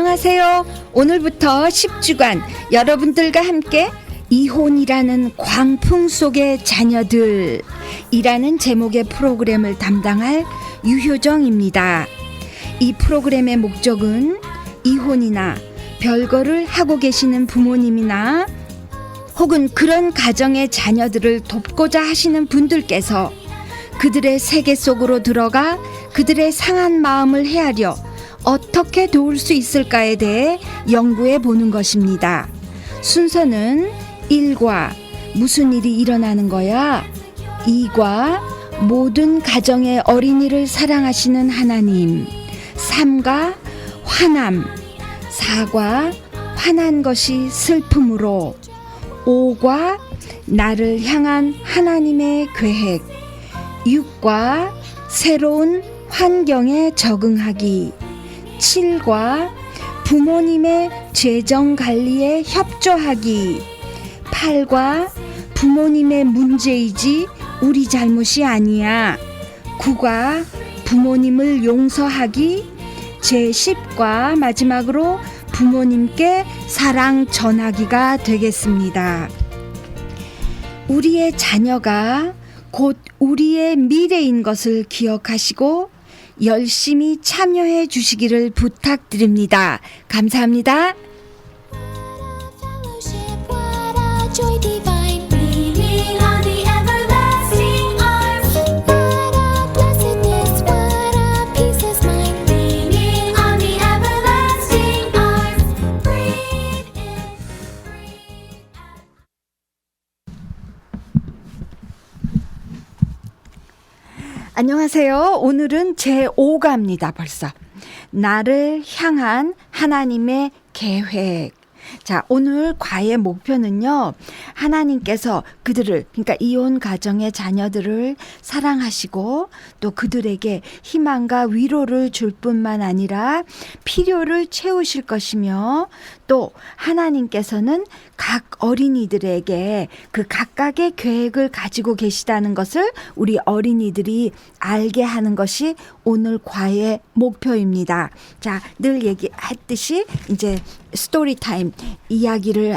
안녕하세요. 오늘부터 10주간 여러분들과 함께 이혼이라는 광풍 속의 자녀들이라는 제목의 프로그램을 담당할 유효정입니다. 이 프로그램의 목적은 이혼이나 별거를 하고 계시는 부모님이나 혹은 그런 가정의 자녀들을 돕고자 하시는 분들께서 그들의 세계 속으로 들어가 그들의 상한 마음을 헤아려 어떻게 도울 수 있을까에 대해 연구해 보는 것입니다. 순서는 1과 무슨 일이 일어나는 거야? 2과 모든 가정의 어린이를 사랑하시는 하나님. 3과 화남. 4과 화난 것이 슬픔으로. 5과 나를 향한 하나님의 계획. 6과 새로운 환경에 적응하기. 7과 부모님의 재정 관리에 협조하기. 8과 부모님의 문제이지 우리 잘못이 아니야. 9과 부모님을 용서하기. 제10과 마지막으로 부모님께 사랑 전하기가 되겠습니다. 우리의 자녀가 곧 우리의 미래인 것을 기억하시고 열심히 참여해 주시기를 부탁드립니다. 감사합니다. 안녕하세요. 오늘은 제5과입니다. 벌써. 나를 향한 하나님의 계획. 자, 오늘 과의 목표는요. 하나님께서 그들을, 그러니까 이혼 가정의 자녀들을 사랑하시고 또 그들에게 희망과 위로를 줄 뿐만 아니라 필요를 채우실 것이며 또 하나님께서는 각 어린이들에게 그 각각의 계획을 가지고 계시다는 것을 우리 어린이들이 알게 하는 것이 오늘 과의 목표입니다. 자, 늘 얘기했듯이 이제 스토리 타임 이야기를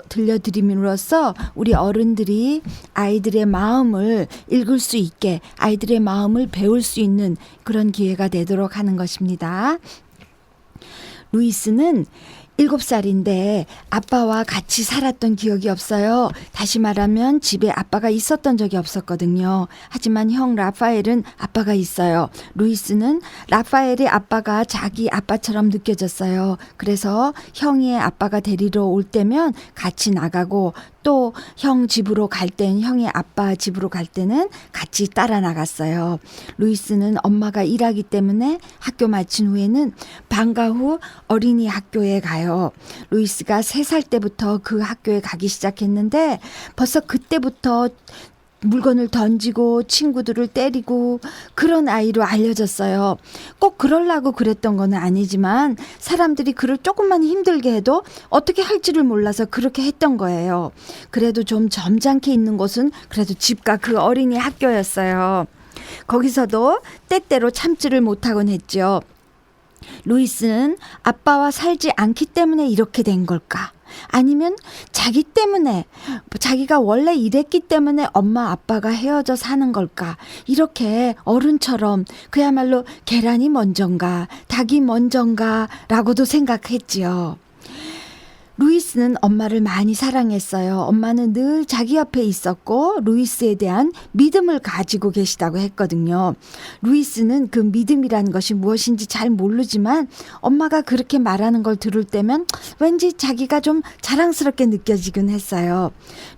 들려드림으로써 우리 어른들이 아이들의 마음을 읽을 수 있게 아이들의 마음을 배울 수 있는 그런 기회가 되도록 하는 것입니다. 루이스는 7살인데 아빠와 같이 살았던 기억이 없어요. 다시 말하면 집에 아빠가 있었던 적이 없었거든요. 하지만 형 라파엘은 아빠가 있어요. 루이스는 라파엘의 아빠가 자기 아빠처럼 느껴졌어요. 그래서 형의 아빠가 데리러 올 때면 같이 나가고 또 형 집으로 갈 때는 형의 아빠 집으로 갈 때는 같이 따라 나갔어요. 루이스는 엄마가 일하기 때문에 학교 마친 후에는 방과 후 어린이 학교에 가요. 루이스가 3살 때부터 그 학교에 가기 시작했는데 벌써 그때부터 물건을 던지고 친구들을 때리고 그런 아이로 알려졌어요. 꼭 그러려고 그랬던 건 아니지만 사람들이 그를 조금만 힘들게 해도 어떻게 할지를 몰라서 그렇게 했던 거예요. 그래도 좀 점잖게 있는 곳은 그래도 집과 그 어린이 학교였어요. 거기서도 때때로 참지를 못하곤 했죠. 루이스는 아빠와 살지 않기 때문에 이렇게 된 걸까? 아니면 자기 때문에 자기가 원래 이랬기 때문에 엄마 아빠가 헤어져 사는 걸까? 이렇게 어른처럼 그야말로 계란이 먼저인가 닭이 먼저인가 라고도 생각했지요. 루이스는 엄마를 많이 사랑했어요. 엄마는 늘 자기 옆에 있었고 루이스에 대한 믿음을 가지고 계시다고 했거든요. 루이스는 그 믿음이라는 것이 무엇인지 잘 모르지만 엄마가 그렇게 말하는 걸 들을 때면 왠지 자기가 좀 자랑스럽게 느껴지긴 했어요.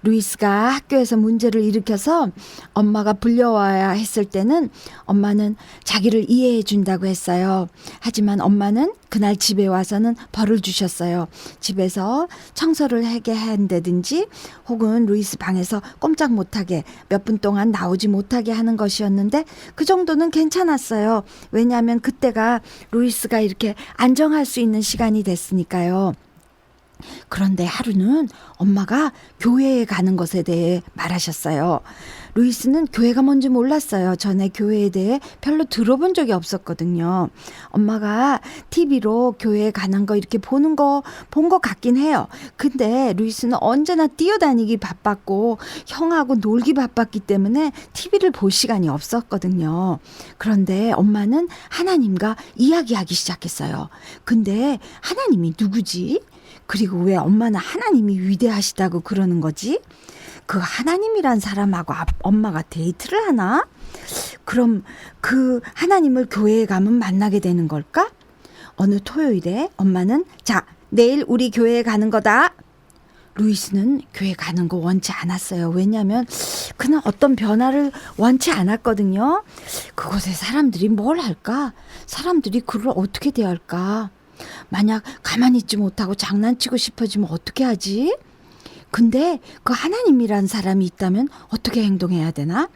루이스가 학교에서 문제를 일으켜서 엄마가 불려와야 했을 때는 엄마는 자기를 이해해 준다고 했어요. 하지만 엄마는 그날 집에 와서는 벌을 주셨어요. 집에서 청소를 하게 한다든지 혹은 루이스 방에서 꼼짝 못하게 몇 분 동안 나오지 못하게 하는 것이었는데 그 정도는 괜찮았어요. 왜냐하면 그때가 루이스가 이렇게 안정할 수 있는 시간이 됐으니까요. 그런데 하루는 엄마가 교회에 가는 것에 대해 말하셨어요. 루이스는 교회가 뭔지 몰랐어요. 전에 교회에 대해 별로 들어본 적이 없었거든요. 엄마가 TV로 교회에 가는 거 이렇게 본 거 같긴 해요. 근데 루이스는 언제나 뛰어다니기 바빴고 형하고 놀기 바빴기 때문에 TV를 볼 시간이 없었거든요. 그런데 엄마는 하나님과 이야기하기 시작했어요. 근데 하나님이 누구지? 그리고 왜 엄마는 하나님이 위대하시다고 그러는 거지? 그 하나님이란 사람하고 엄마가 데이트를 하나? 그럼 그 하나님을 교회에 가면 만나게 되는 걸까? 어느 토요일에 엄마는 자, 내일 우리 교회에 가는 거다. 루이스는 교회 가는 거 원치 않았어요. 왜냐하면 그는 어떤 변화를 원치 않았거든요. 그곳에 사람들이 뭘 할까? 사람들이 그를 어떻게 대할까? 만약 가만히 있지 못하고 장난치고 싶어지면 어떻게 하지? 근데 그 하나님이란 사람이 있다면 어떻게 행동해야 되나?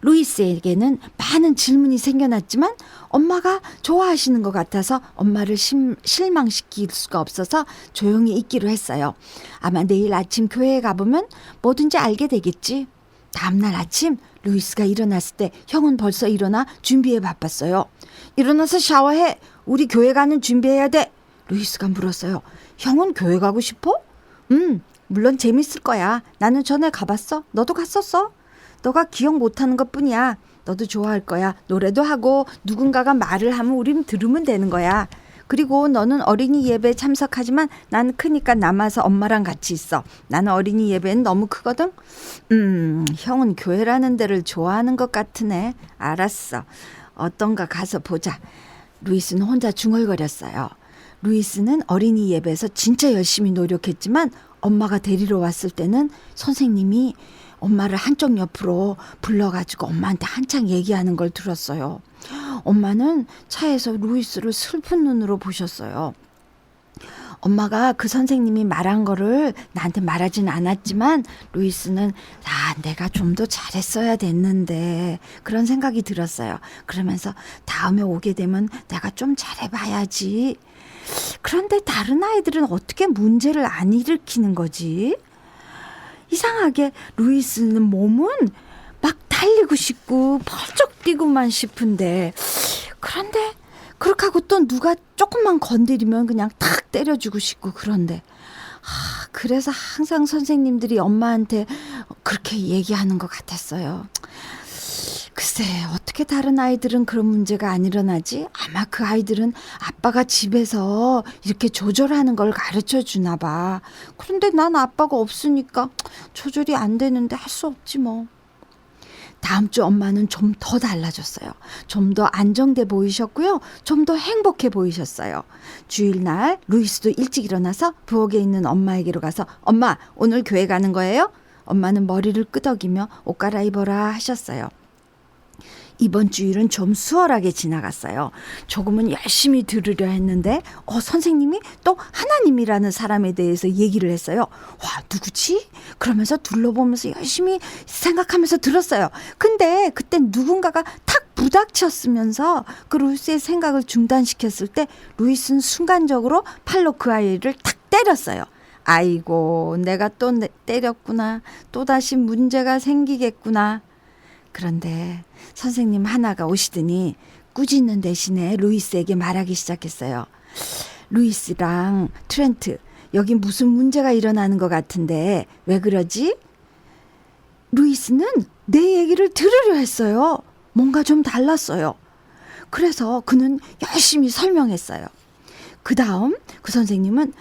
루이스에게는 많은 질문이 생겨났지만 엄마가 좋아하시는 것 같아서 엄마를 실망시킬 수가 없어서 조용히 있기로 했어요. 아마 내일 아침 교회에 가보면 뭐든지 알게 되겠지. 다음날 아침 루이스가 일어났을 때 형은 벌써 일어나 준비에 바빴어요. 일어나서 샤워해. 우리 교회 가는 준비해야 돼. 루이스가 물었어요. 형은 교회 가고 싶어? 물론 재밌을 거야. 나는 전에 가봤어. 너도 갔었어? 너가 기억 못하는 것뿐이야. 너도 좋아할 거야. 노래도 하고 누군가가 말을 하면 우린 들으면 되는 거야. 그리고 너는 어린이 예배에 참석하지만 난 크니까 남아서 엄마랑 같이 있어. 나는 어린이 예배는 너무 크거든. 형은 교회라는 데를 좋아하는 것 같으네. 알았어. 어떤가 가서 보자. 루이스는 혼자 중얼거렸어요. 루이스는 어린이 예배에서 진짜 열심히 노력했지만 엄마가 데리러 왔을 때는 선생님이 엄마를 한쪽 옆으로 불러가지고 엄마한테 한창 얘기하는 걸 들었어요. 엄마는 차에서 루이스를 슬픈 눈으로 보셨어요. 엄마가 그 선생님이 말한 거를 나한테 말하진 않았지만 루이스는 내가 좀 더 잘했어야 됐는데 그런 생각이 들었어요. 그러면서 다음에 오게 되면 내가 좀 잘해봐야지. 그런데 다른 아이들은 어떻게 문제를 안 일으키는 거지? 이상하게 루이스는 몸은 막 달리고 싶고 펄쩍 뛰고만 싶은데 그런데 그렇게 하고 또 누가 조금만 건드리면 그냥 탁 때려주고 싶고 그런데 그래서 항상 선생님들이 엄마한테 그렇게 얘기하는 것 같았어요. 글쎄 어떻게 다른 아이들은 그런 문제가 안 일어나지? 아마 그 아이들은 아빠가 집에서 이렇게 조절하는 걸 가르쳐 주나 봐. 그런데 난 아빠가 없으니까 조절이 안 되는데 할 수 없지 뭐. 다음 주 엄마는 좀 더 달라졌어요. 좀 더 안정돼 보이셨고요. 좀 더 행복해 보이셨어요. 주일날 루이스도 일찍 일어나서 부엌에 있는 엄마에게로 가서 엄마 오늘 교회 가는 거예요? 엄마는 머리를 끄덕이며 옷 갈아입어라 하셨어요. 이번 주일은 좀 수월하게 지나갔어요. 조금은 열심히 들으려 했는데 선생님이 또 하나님이라는 사람에 대해서 얘기를 했어요. 와 누구지? 그러면서 둘러보면서 열심히 생각하면서 들었어요. 근데 그때 누군가가 탁 부닥쳤으면서 그 루이스의 생각을 중단시켰을 때 루이스는 순간적으로 팔로 그 아이를 탁 때렸어요. 아이고 내가 또 때렸구나. 또다시 문제가 생기겠구나. 그런데 선생님 하나가 오시더니 꾸짖는 대신에 루이스에게 말하기 시작했어요. 루이스랑 트렌트 여기 무슨 문제가 일어나는 것 같은데 왜 그러지? 루이스는 내 얘기를 들으려 했어요. 뭔가 좀 달랐어요. 그래서 그는 열심히 설명했어요. 그 다음 그 선생님은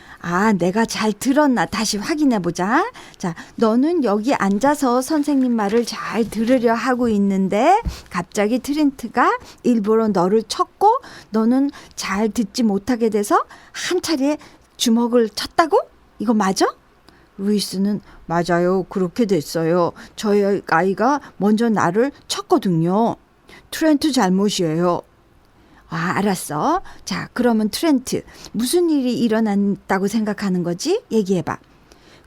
내가 잘 들었나 다시 확인해 보자. 자, 너는 여기 앉아서 선생님 말을 잘 들으려 하고 있는데 갑자기 트렌트가 일부러 너를 쳤고 너는 잘 듣지 못하게 돼서 한 차례 주먹을 쳤다고? 이거 맞아? 루이스는 맞아요. 그렇게 됐어요. 저희 아이가 먼저 나를 쳤거든요. 트렌트 잘못이에요. 알았어. 자, 그러면 트렌트, 무슨 일이 일어났다고 생각하는 거지? 얘기해봐.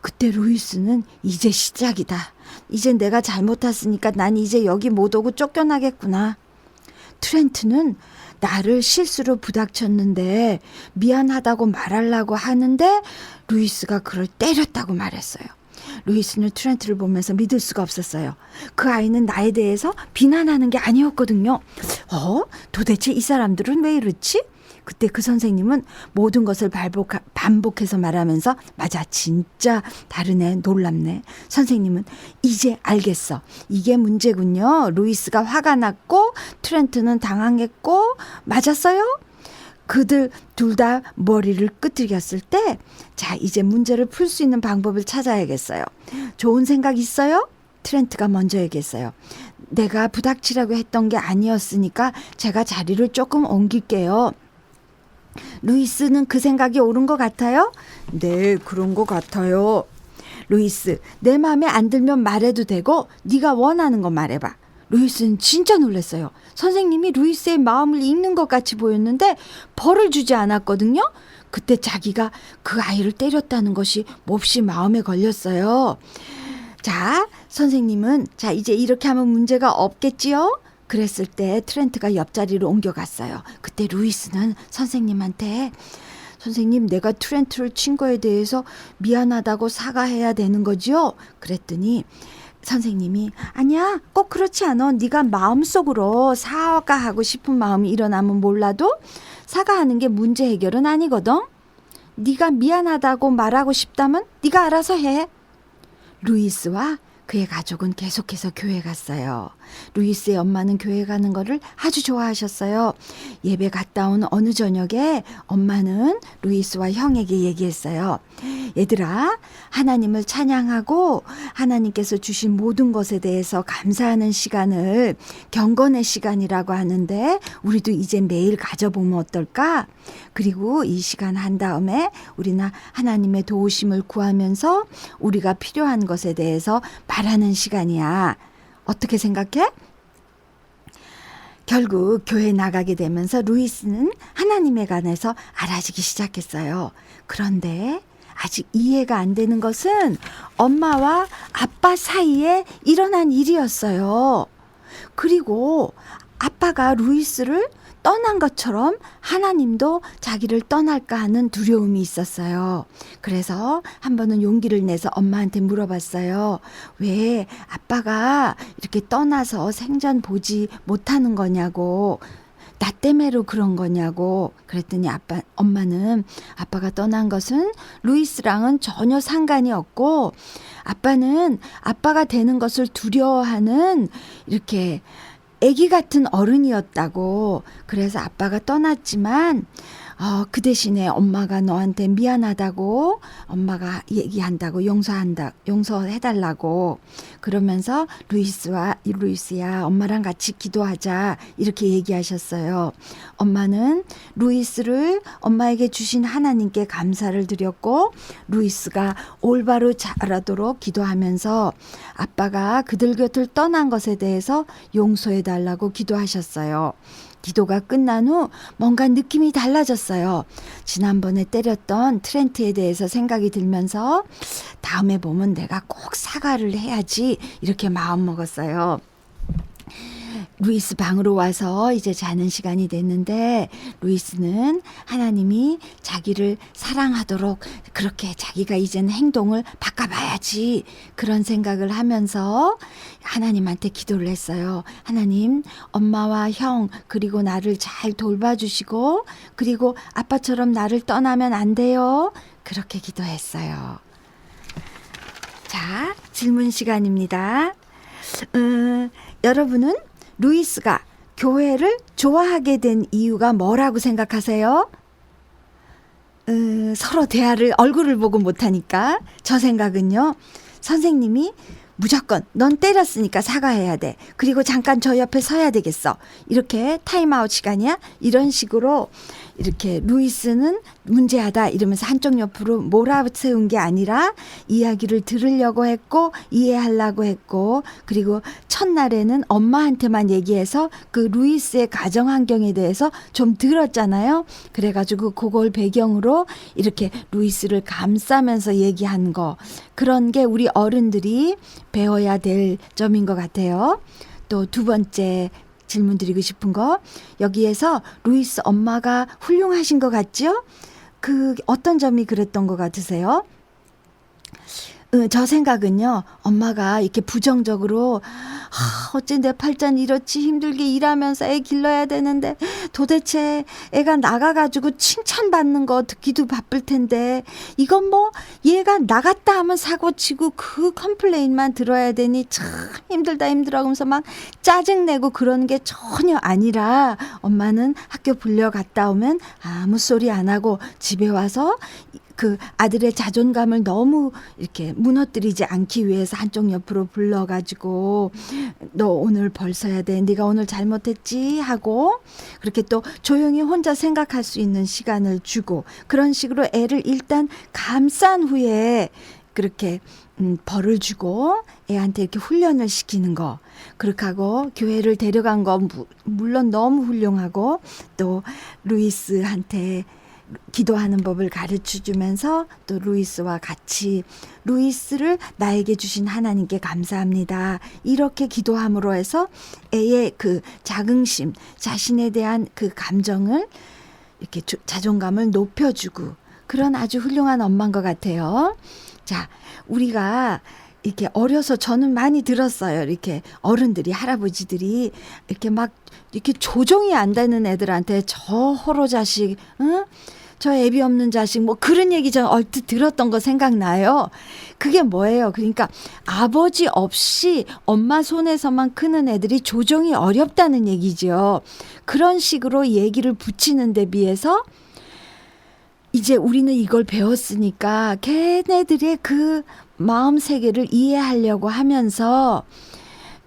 그때 루이스는 이제 시작이다. 이제 내가 잘못했으니까 난 이제 여기 못 오고 쫓겨나겠구나. 트렌트는 나를 실수로 부닥쳤는데 미안하다고 말하려고 하는데 루이스가 그를 때렸다고 말했어요. 루이스는 트렌트를 보면서 믿을 수가 없었어요. 그 아이는 나에 대해서 비난하는 게 아니었거든요. 도대체 이 사람들은 왜 이렇지? 그때 그 선생님은 모든 것을 반복해서 말하면서 맞아, 진짜 다르네, 놀랍네. 선생님은 이제 알겠어. 이게 문제군요. 루이스가 화가 났고 트렌트는 당황했고 맞았어요? 그들 둘 다 머리를 끄덕였을 때 자, 이제 문제를 풀 수 있는 방법을 찾아야겠어요. 좋은 생각 있어요? 트렌트가 먼저 얘기했어요. 내가 부닥치라고 했던 게 아니었으니까 제가 자리를 조금 옮길게요. 루이스는 그 생각이 옳은 것 같아요? 네, 그런 것 같아요. 루이스, 내 마음에 안 들면 말해도 되고 네가 원하는 거 말해봐. 루이스는 진짜 놀랐어요. 선생님이 루이스의 마음을 읽는 것 같이 보였는데 벌을 주지 않았거든요. 그때 자기가 그 아이를 때렸다는 것이 몹시 마음에 걸렸어요. 자, 선생님은 자, 이제 이렇게 하면 문제가 없겠지요? 그랬을 때 트렌트가 옆자리로 옮겨갔어요. 그때 루이스는 선생님한테 선생님, 내가 트렌트를 친 거에 대해서 미안하다고 사과해야 되는 거지요? 그랬더니 선생님이 아니야, 꼭 그렇지 않아. 네가 마음속으로 사과하고 싶은 마음이 일어나면 몰라도 사과하는 게 문제 해결은 아니거든. 네가 미안하다고 말하고 싶다면 네가 알아서 해. 루이스와 그의 가족은 계속해서 교회 갔어요. 루이스의 엄마는 교회 가는 거를 아주 좋아하셨어요. 예배 갔다 온 어느 저녁에 엄마는 루이스와 형에게 얘기했어요. 얘들아, 하나님을 찬양하고 하나님께서 주신 모든 것에 대해서 감사하는 시간을 경건의 시간이라고 하는데 우리도 이제 매일 가져보면 어떨까? 그리고 이 시간 한 다음에 우리는 하나님의 도우심을 구하면서 우리가 필요한 것에 대해서 말하는 시간이야. 어떻게 생각해? 결국 교회 나가게 되면서 루이스는 하나님에 관해서 알아지기 시작했어요. 그런데 아직 이해가 안 되는 것은 엄마와 아빠 사이에 일어난 일이었어요. 그리고 아빠가 루이스를 떠난 것처럼 하나님도 자기를 떠날까 하는 두려움이 있었어요. 그래서 한 번은 용기를 내서 엄마한테 물어봤어요. 왜 아빠가 이렇게 떠나서 생전 보지 못하는 거냐고. 나 때문에로 그런 거냐고. 그랬더니 엄마는 아빠가 떠난 것은 루이스랑은 전혀 상관이 없고 아빠는 아빠가 되는 것을 두려워하는 이렇게 아기 같은 어른이었다고. 그래서 아빠가 떠났지만 그 대신에 엄마가 너한테 미안하다고 엄마가 얘기한다고 용서해달라고 그러면서 루이스야 엄마랑 같이 기도하자 이렇게 얘기하셨어요. 엄마는 루이스를 엄마에게 주신 하나님께 감사를 드렸고 루이스가 올바로 자라도록 기도하면서 아빠가 그들 곁을 떠난 것에 대해서 용서해달라고 기도하셨어요. 기도가 끝난 후 뭔가 느낌이 달라졌어요. 지난번에 때렸던 트렌트에 대해서 생각이 들면서 다음에 보면 내가 꼭 사과를 해야지 이렇게 마음먹었어요. 루이스 방으로 와서 이제 자는 시간이 됐는데 루이스는 하나님이 자기를 사랑하도록 그렇게 자기가 이제는 행동을 바꿔봐야지 그런 생각을 하면서 하나님한테 기도를 했어요. 하나님, 엄마와 형 그리고 나를 잘 돌봐주시고 그리고 아빠처럼 나를 떠나면 안 돼요. 그렇게 기도했어요. 자, 질문 시간입니다. 여러분은 루이스가 교회를 좋아하게 된 이유가 뭐라고 생각하세요? 서로 대화를 얼굴을 보고 못하니까 저 생각은요. 선생님이 무조건 넌 때렸으니까 사과해야 돼. 그리고 잠깐 저 옆에 서야 되겠어. 이렇게 타임아웃 시간이야. 이런 식으로 이렇게 루이스는 문제하다 이러면서 한쪽 옆으로 몰아세운 게 아니라 이야기를 들으려고 했고 이해하려고 했고 그리고 첫날에는 엄마한테만 얘기해서 그 루이스의 가정 환경에 대해서 좀 들었잖아요. 그래가지고 그걸 배경으로 이렇게 루이스를 감싸면서 얘기한 거 그런 게 우리 어른들이 배워야 될 점인 것 같아요. 또 두 번째 질문 드리고 싶은 거. 여기에서 루이스 엄마가 훌륭하신 것 같죠? 그 어떤 점이 그랬던 것 같으세요? 저 생각은요, 엄마가 이렇게 부정적으로, 어째 내 팔자는 이렇지 힘들게 일하면서 애 길러야 되는데, 도대체 애가 나가가지고 칭찬받는 거 듣기도 바쁠 텐데, 이건 뭐, 얘가 나갔다 하면 사고치고 그 컴플레인만 들어야 되니 참 힘들다 힘들어 하면서 막 짜증내고 그러는 게 전혀 아니라, 엄마는 학교 불려갔다 오면 아무 소리 안 하고 집에 와서 그 아들의 자존감을 너무 이렇게 무너뜨리지 않기 위해서 한쪽 옆으로 불러가지고 너 오늘 벌 써야 돼. 네가 오늘 잘못했지 하고 그렇게 또 조용히 혼자 생각할 수 있는 시간을 주고 그런 식으로 애를 일단 감싼 후에 그렇게 벌을 주고 애한테 이렇게 훈련을 시키는 거 그렇게 하고 교회를 데려간 거 물론 너무 훌륭하고 또 루이스한테 기도하는 법을 가르쳐 주면서 또 루이스와 같이 루이스를 나에게 주신 하나님께 감사합니다. 이렇게 기도함으로 해서 애의 그 자긍심, 자신에 대한 그 감정을 이렇게 자존감을 높여주고 그런 아주 훌륭한 엄마인 것 같아요. 자, 우리가 이렇게 어려서 저는 많이 들었어요. 이렇게 어른들이 할아버지들이 이렇게 막 이렇게 조종이 안 되는 애들한테 저 호로 자식, 응? 저 애비 없는 자식 뭐 그런 얘기 전 얼핏 들었던 거 생각나요. 그게 뭐예요? 그러니까 아버지 없이 엄마 손에서만 크는 애들이 조종이 어렵다는 얘기죠. 그런 식으로 얘기를 붙이는 데 비해서 이제 우리는 이걸 배웠으니까 걔네들의 그 마음 세계를 이해하려고 하면서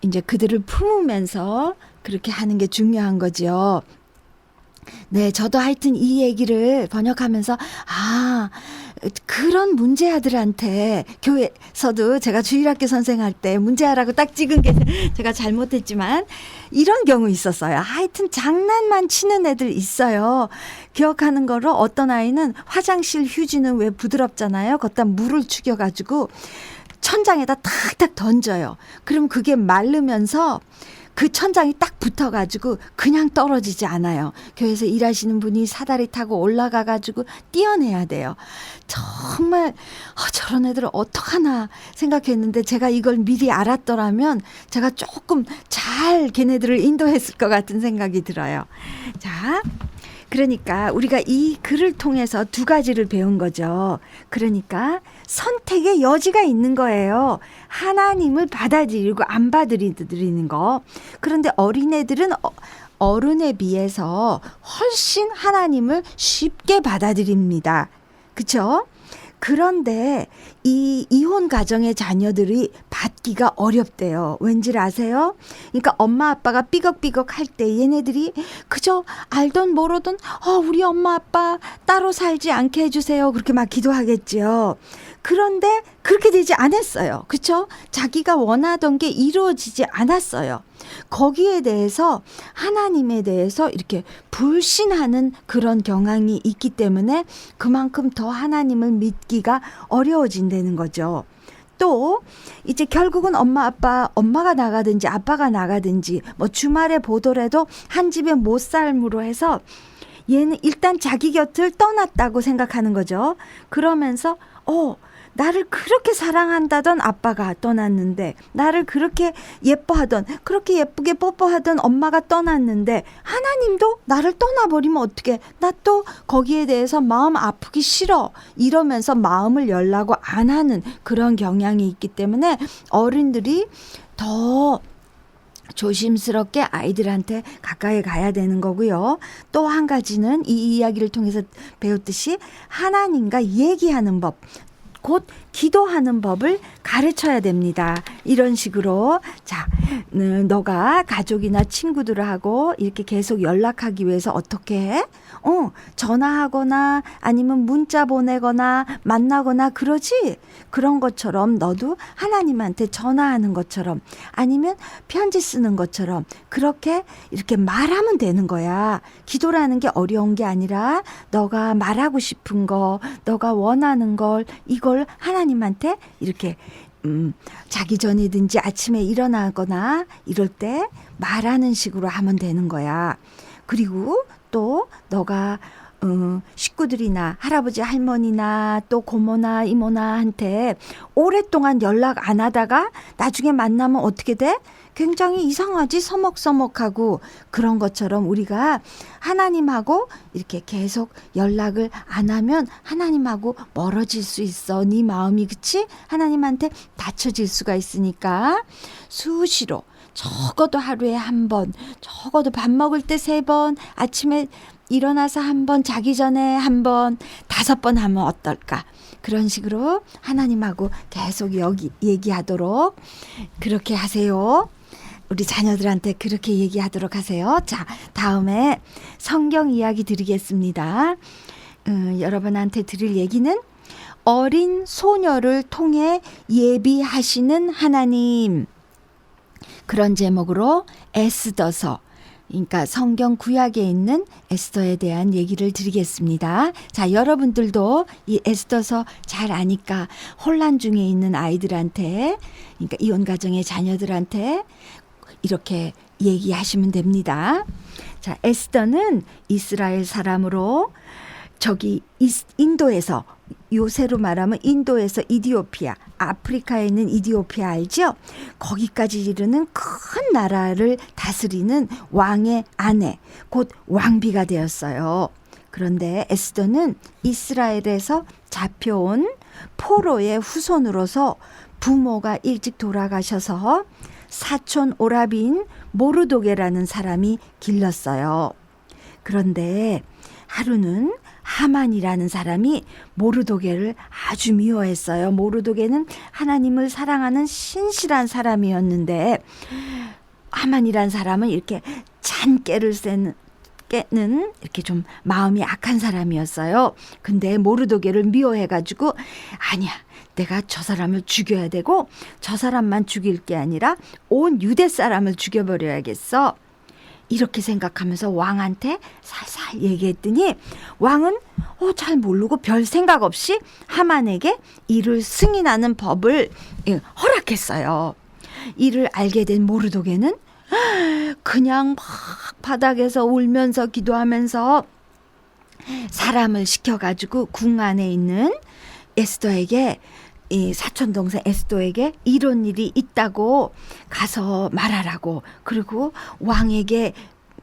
이제 그들을 품으면서 그렇게 하는 게 중요한 거죠. 네, 저도 하여튼 이 얘기를 번역하면서 그런 문제아들한테 교회에서도 제가 주일학교 선생할 때 문제아라고 딱 찍은 게 제가 잘못했지만 이런 경우 있었어요. 하여튼 장난만 치는 애들 있어요. 기억하는 거로 어떤 아이는 화장실 휴지는 왜 부드럽잖아요. 거기다 물을 죽여가지고 천장에다 탁탁 던져요. 그럼 그게 마르면서 그 천장이 딱 붙어가지고 그냥 떨어지지 않아요. 교회에서 일하시는 분이 사다리 타고 올라가가지고 띄어내야 돼요. 정말 저런 애들을 어떡하나 생각했는데 제가 이걸 미리 알았더라면 제가 조금 잘 걔네들을 인도했을 것 같은 생각이 들어요. 자, 그러니까 우리가 이 글을 통해서 두 가지를 배운 거죠. 그러니까 선택의 여지가 있는 거예요. 하나님을 받아들이고 안 받아들이는 거. 그런데 어린애들은 어른에 비해서 훨씬 하나님을 쉽게 받아들입니다. 그렇죠? 그런데 이 이혼 가정의 자녀들이 받기가 어렵대요. 왠지를 아세요? 그러니까 엄마 아빠가 삐걱삐걱 할 때 얘네들이 그저 알던 모르던 우리 엄마 아빠 따로 살지 않게 해주세요. 그렇게 막 기도하겠죠. 그런데 그렇게 되지 않았어요. 그렇죠? 자기가 원하던 게 이루어지지 않았어요. 거기에 대해서 하나님에 대해서 이렇게 불신하는 그런 경향이 있기 때문에 그만큼 더 하나님을 믿기가 어려워진다는 거죠. 또 이제 결국은 엄마가 나가든지 아빠가 나가든지 뭐 주말에 보더라도 한 집에 못 살므로 해서 얘는 일단 자기 곁을 떠났다고 생각하는 거죠. 그러면서 나를 그렇게 사랑한다던 아빠가 떠났는데 나를 그렇게 예뻐하던 그렇게 예쁘게 뽀뽀하던 엄마가 떠났는데 하나님도 나를 떠나버리면 어떡해. 나 또 거기에 대해서 마음 아프기 싫어. 이러면서 마음을 열라고 안 하는 그런 경향이 있기 때문에 어른들이 더 조심스럽게 아이들한테 가까이 가야 되는 거고요. 또 한 가지는 이 이야기를 통해서 배웠듯이 하나님과 얘기하는 법, 곧 기도하는 법을 가르쳐야 됩니다. 이런 식으로 자, 너가 가족이나 친구들하고 이렇게 계속 연락하기 위해서 어떻게 해? 전화하거나 아니면 문자 보내거나 만나거나 그러지? 그런 것처럼 너도 하나님한테 전화하는 것처럼 아니면 편지 쓰는 것처럼 그렇게 이렇게 말하면 되는 거야. 기도라는 게 어려운 게 아니라 너가 말하고 싶은 거, 너가 원하는 걸 이걸 하나님 하나님한테 이렇게 자기 전이든지 아침에 일어나거나 이럴 때 말하는 식으로 하면 되는 거야. 그리고 또 너가 식구들이나 할아버지 할머니나 또 고모나 이모나한테 오랫동안 연락 안 하다가 나중에 만나면 어떻게 돼? 굉장히 이상하지, 서먹서먹하고. 그런 것처럼 우리가 하나님하고 이렇게 계속 연락을 안 하면 하나님하고 멀어질 수 있어. 네 마음이, 그치? 하나님한테 닫혀질 수가 있으니까 수시로, 적어도 하루에 한 번, 적어도 밥 먹을 때 3번, 아침에 일어나서 한 번, 자기 전에 한 번, 5번 하면 어떨까? 그런 식으로 하나님하고 계속 얘기하도록 그렇게 하세요. 우리 자녀들한테 그렇게 얘기하도록 하세요. 자, 다음에 성경 이야기 드리겠습니다. 여러분한테 드릴 얘기는 어린 소녀를 통해 예비하시는 하나님. 그런 제목으로 에스더서, 그러니까 성경 구약에 있는 에스더에 대한 얘기를 드리겠습니다. 자, 여러분들도 이 에스더서 잘 아니까 혼란 중에 있는 아이들한테, 그러니까 이혼 가정의 자녀들한테 이렇게 얘기하시면 됩니다. 자, 에스더는 이스라엘 사람으로 저기 인도에서, 요새로 말하면 인도에서 이디오피아, 아프리카에 있는 이디오피아 알죠? 거기까지 이르는 큰 나라를 다스리는 왕의 아내, 곧 왕비가 되었어요. 그런데 에스더는 이스라엘에서 잡혀온 포로의 후손으로서 부모가 일찍 돌아가셔서 사촌 오라비인 모르도게라는 사람이 길렀어요. 그런데 하루는 하만이라는 사람이 모르도게를 아주 미워했어요. 모르도게는 하나님을 사랑하는 신실한 사람이었는데 하만이라는 사람은 이렇게 잔깨를 깨는 이렇게 좀 마음이 악한 사람이었어요. 근데 모르도게를 미워해가지고 아니야, 내가 저 사람을 죽여야 되고 저 사람만 죽일 게 아니라 온 유대 사람을 죽여버려야겠어. 이렇게 생각하면서 왕한테 살살 얘기했더니 왕은 잘 모르고 별 생각 없이 하만에게 이를 승인하는 법을 허락했어요. 이를 알게 된 모르도게는 그냥 막 바닥에서 울면서 기도하면서 사람을 시켜가지고 궁 안에 있는 에스더에게, 이 사촌 동생 에스더에게 이런 일이 있다고 가서 말하라고, 그리고 왕에게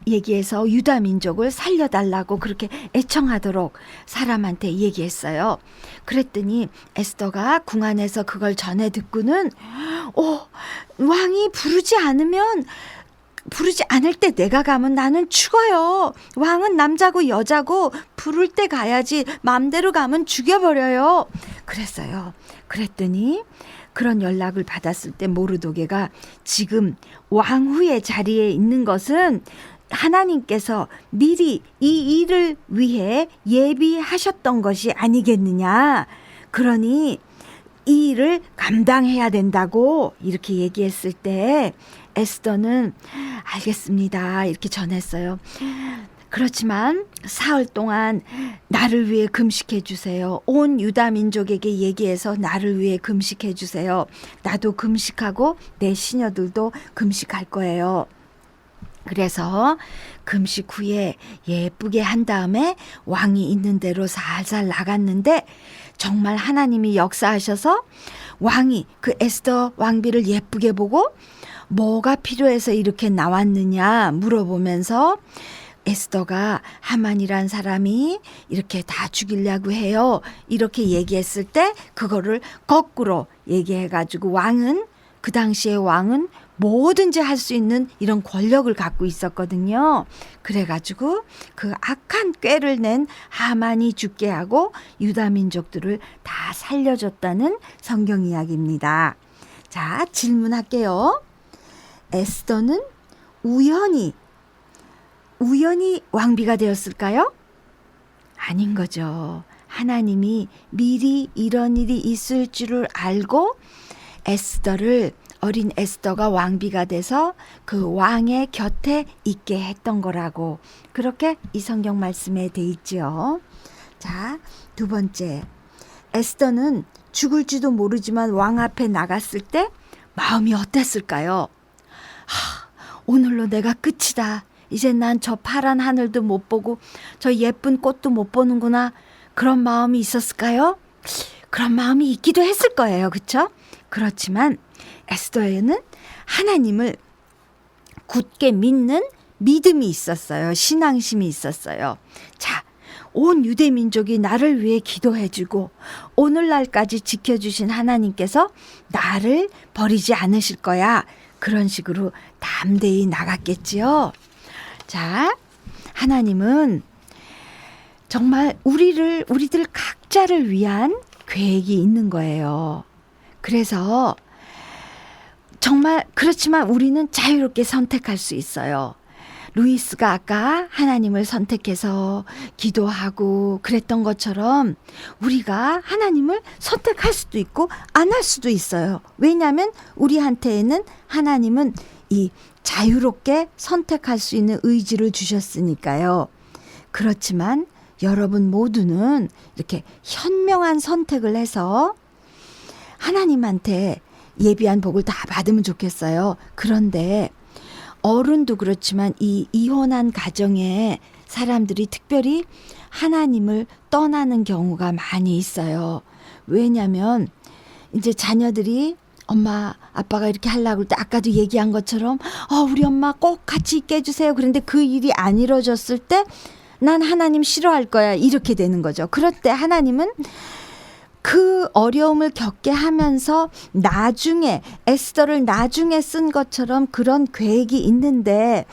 얘기해서 유다 민족을 살려달라고 그렇게 애청하도록 사람한테 얘기했어요. 그랬더니 에스더가 궁 안에서 그걸 전해 듣고는 왕이 부르지 않을 때 내가 가면 나는 죽어요. 왕은 남자고 여자고 부를 때 가야지, 마음대로 가면 죽여버려요. 그랬어요. 그랬더니 그런 연락을 받았을 때 모르도게가 지금 왕후의 자리에 있는 것은 하나님께서 미리 이 일을 위해 예비하셨던 것이 아니겠느냐. 그러니 이 일을 감당해야 된다고 이렇게 얘기했을 때 에스더는 알겠습니다 이렇게 전했어요. 그렇지만 사흘 동안 나를 위해 금식해 주세요. 온 유다 민족에게 얘기해서 나를 위해 금식해 주세요. 나도 금식하고 내 시녀들도 금식할 거예요. 그래서 금식 후에 예쁘게 한 다음에 왕이 있는 대로 살살 나갔는데 정말 하나님이 역사하셔서 왕이 그 에스더 왕비를 예쁘게 보고 뭐가 필요해서 이렇게 나왔느냐 물어보면서 에스더가 하만이란 사람이 이렇게 다 죽이려고 해요. 이렇게 얘기했을 때 그거를 거꾸로 얘기해가지고 왕은, 그 당시에 왕은 뭐든지 할 수 있는 이런 권력을 갖고 있었거든요. 그래가지고 그 악한 꾀를 낸 하만이 죽게 하고 유다 민족들을 다 살려줬다는 성경 이야기입니다. 자, 질문할게요. 에스더는 우연히 왕비가 되었을까요? 아닌 거죠. 하나님이 미리 이런 일이 있을 줄을 알고 어린 에스더가 왕비가 돼서 그 왕의 곁에 있게 했던 거라고, 그렇게 이 성경 말씀에 돼 있죠. 자, 두 번째, 에스더는 죽을지도 모르지만 왕 앞에 나갔을 때 마음이 어땠을까요? 오늘로 내가 끝이다. 이제 난 저 파란 하늘도 못 보고 저 예쁜 꽃도 못 보는구나. 그런 마음이 있었을까요? 그런 마음이 있기도 했을 거예요. 그렇죠? 그렇지만 에스더에는 하나님을 굳게 믿는 믿음이 있었어요. 신앙심이 있었어요. 자, 온 유대 민족이 나를 위해 기도해주고 오늘날까지 지켜주신 하나님께서 나를 버리지 않으실 거야. 그런 식으로 담대히 나갔겠지요. 자, 하나님은 정말 우리들 각자를 위한 계획이 있는 거예요. 그래서 정말 그렇지만 우리는 자유롭게 선택할 수 있어요. 루이스가 아까 하나님을 선택해서 기도하고 그랬던 것처럼 우리가 하나님을 선택할 수도 있고 안 할 수도 있어요. 왜냐하면 우리한테는 하나님은 이 자유롭게 선택할 수 있는 의지를 주셨으니까요. 그렇지만 여러분 모두는 이렇게 현명한 선택을 해서 하나님한테 예비한 복을 다 받으면 좋겠어요. 그런데 어른도 그렇지만 이 이혼한 가정에 사람들이 특별히 하나님을 떠나는 경우가 많이 있어요. 왜냐하면 이제 자녀들이 엄마 아빠가 이렇게 하려고 할 때 아까도 얘기한 것처럼 우리 엄마 꼭 같이 있게 해주세요. 그런데 그 일이 안 이루어졌을 때 난 하나님 싫어할 거야. 이렇게 되는 거죠. 그럴 때 하나님은 그 어려움을 겪게 하면서 나중에 에스더를 나중에 쓴 것처럼 그런 계획이 있는데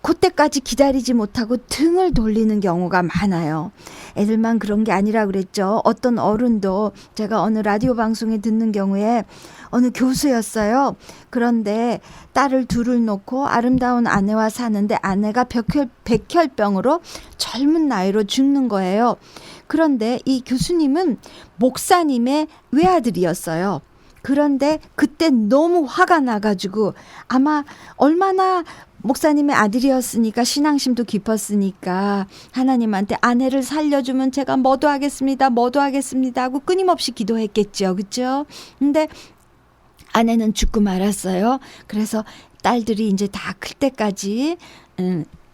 그때까지 기다리지 못하고 등을 돌리는 경우가 많아요. 애들만 그런 게 아니라 그랬죠. 어떤 어른도 제가 어느 라디오 방송에 듣는 경우에 어느 교수였어요. 그런데 딸을 둘을 놓고 아름다운 아내와 사는데 아내가 백혈병으로 젊은 나이로 죽는 거예요. 그런데 이 교수님은 목사님의 외아들이었어요. 그런데 그때 너무 화가 나가지고 아마 얼마나 목사님의 아들이었으니까 신앙심도 깊었으니까 하나님한테 아내를 살려주면 제가 뭐도 하겠습니다. 뭐도 하겠습니다 하고 끊임없이 기도했겠죠. 그렇죠? 근데 아내는 죽고 말았어요. 그래서 딸들이 이제 다 클 때까지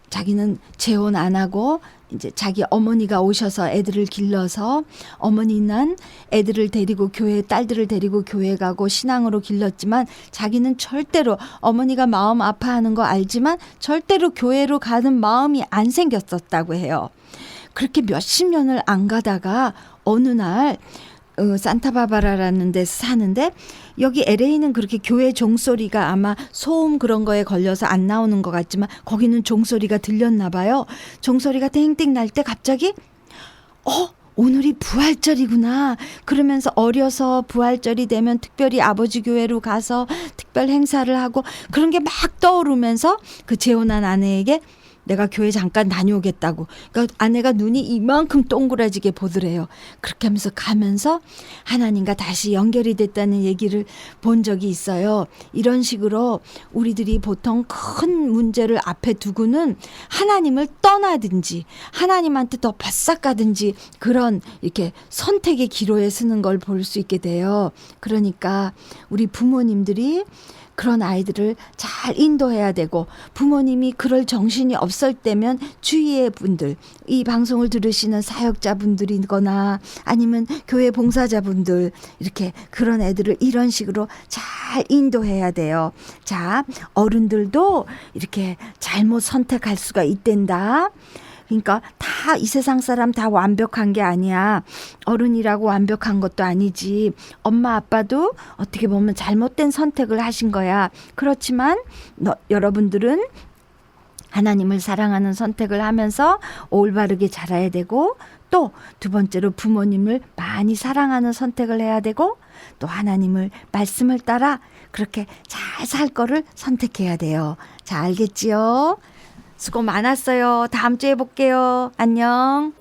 자기는 재혼 안 하고 이제 자기 어머니가 오셔서 애들을 길러서 어머니는 애들을 데리고 딸들을 데리고 교회 가고 신앙으로 길렀지만 자기는 절대로 어머니가 마음 아파하는 거 알지만 절대로 교회로 가는 마음이 안 생겼었다고 해요. 그렇게 몇십 년을 안 가다가 어느 날 산타바바라라는 데서 사는데 여기 LA는 그렇게 교회 종소리가 아마 소음 그런 거에 걸려서 안 나오는 것 같지만 거기는 종소리가 들렸나 봐요. 종소리가 땡땡 날 때 갑자기 오늘이 부활절이구나. 그러면서 어려서 부활절이 되면 특별히 아버지 교회로 가서 특별 행사를 하고 그런 게 막 떠오르면서 그 재혼한 아내에게 내가 교회 잠깐 다녀오겠다고. 그러니까 아내가 눈이 이만큼 동그라지게 보더래요. 그렇게 하면서 가면서 하나님과 다시 연결이 됐다는 얘기를 본 적이 있어요. 이런 식으로 우리들이 보통 큰 문제를 앞에 두고는 하나님을 떠나든지 하나님한테 더 바싹 가든지 그런 이렇게 선택의 기로에 서는 걸 볼 수 있게 돼요. 그러니까 우리 부모님들이 그런 아이들을 잘 인도해야 되고 부모님이 그럴 정신이 없을 때면 주위의 분들, 이 방송을 들으시는 사역자분들이거나 아니면 교회 봉사자분들 이렇게 그런 애들을 이런 식으로 잘 인도해야 돼요. 자, 어른들도 이렇게 잘못 선택할 수가 있단다. 그러니까 다 이 세상 사람 다 완벽한 게 아니야. 어른이라고 완벽한 것도 아니지. 엄마 아빠도 어떻게 보면 잘못된 선택을 하신 거야. 그렇지만 여러분들은 하나님을 사랑하는 선택을 하면서 올바르게 자라야 되고 또 두 번째로 부모님을 많이 사랑하는 선택을 해야 되고 또 하나님을 말씀을 따라 그렇게 잘 살 거를 선택해야 돼요. 자, 알겠지요? 수고 많았어요. 다음 주에 볼게요. 안녕.